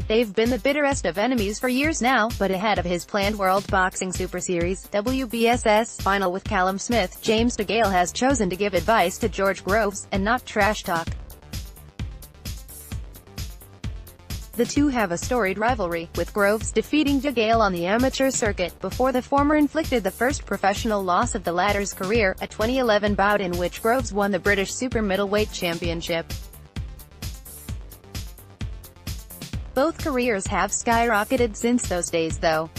They've been the bitterest of enemies for years now, but ahead of his planned World Boxing Super Series (WBSS) final with Callum Smith, James DeGale has chosen to give advice to George Groves, and not trash talk. The two have a storied rivalry, with Groves defeating DeGale on the amateur circuit, before the former inflicted the first professional loss of the latter's career, a 2011 bout in which Groves won the British super-middleweight championship. Both careers have skyrocketed since those days though.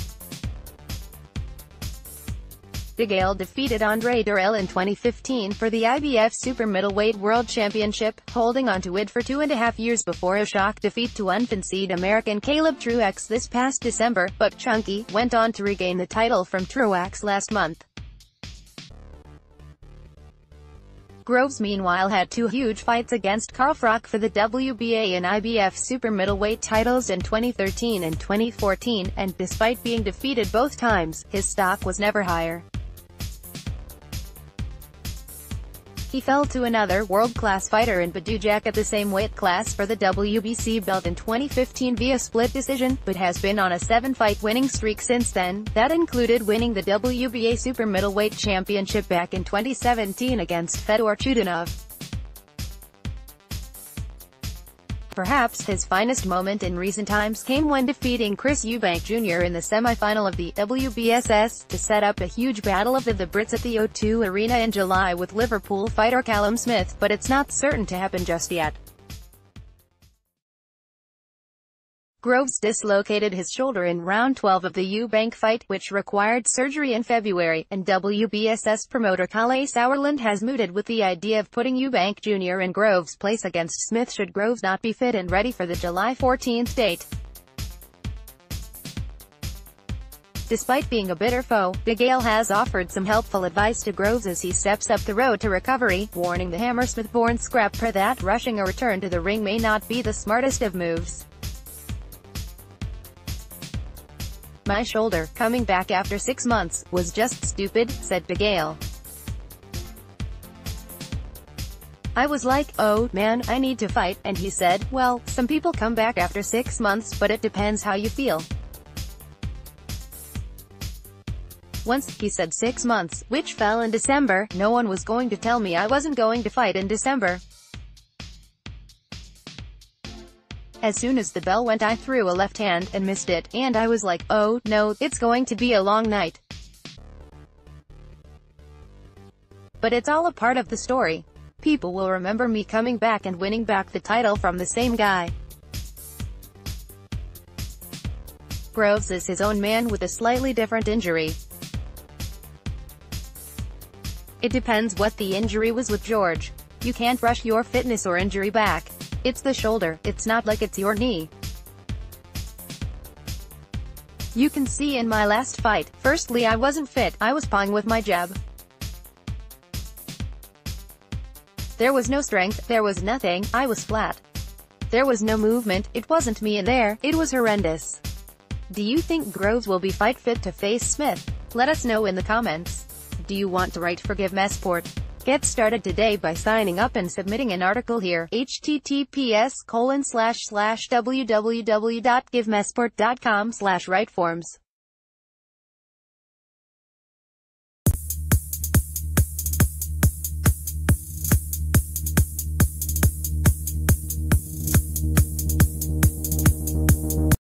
DeGale defeated Andre Durrell in 2015 for the IBF Super Middleweight World Championship, holding on to it for 2.5 years before a shock defeat to unfancied American Caleb Truax this past December, but Chunky went on to regain the title from Truax last month. Groves meanwhile had two huge fights against Carl Froch for the WBA and IBF super middleweight titles in 2013 and 2014, and despite being defeated both times, his stock was never higher. He fell to another world-class fighter in Badujak at the same weight class for the WBC belt in 2015 via split decision, but has been on a 7-fight winning streak since then. That included winning the WBA Super Middleweight Championship back in 2017 against Fedor Chutinov. Perhaps his finest moment in recent times came when defeating Chris Eubank Jr. in the semi-final of the WBSS, to set up a huge battle of the Brits at the O2 Arena in July with Liverpool fighter Callum Smith, but it's not certain to happen just yet. Groves dislocated his shoulder in round 12 of the Eubank fight, which required surgery in February, and WBSS promoter Kalle Sauerland has mooted with the idea of putting Eubank Jr. in Groves' place against Smith should Groves not be fit and ready for the July 14th date. Despite being a bitter foe, DeGale has offered some helpful advice to Groves as he steps up the road to recovery, warning the Hammersmith-born scrapper that rushing a return to the ring may not be the smartest of moves. "My shoulder, coming back after 6 months, was just stupid," said DeGale. "I was like, oh, man, I need to fight," and he said, "Well, some people come back after 6 months, but it depends how you feel." Once, he said 6 months, which fell in December, no one was going to tell me I wasn't going to fight in December. As soon as the bell went I threw a left hand, and missed it, and I was like, oh, no, it's going to be a long night. But it's all a part of the story. People will remember me coming back and winning back the title from the same guy. Groves is his own man with a slightly different injury. It depends what the injury was with George. You can't rush your fitness or injury back. It's the shoulder, it's not like it's your knee. You can see in my last fight, firstly I wasn't fit, I was pawing with my jab. There was no strength, there was nothing, I was flat. There was no movement, it wasn't me in there, it was horrendous. Do you think Groves will be fight fit to face Smith? Let us know in the comments. Do you want to write for Give Mesport? Get started today by signing up and submitting an article here. https://www.givemesport.com/writeforms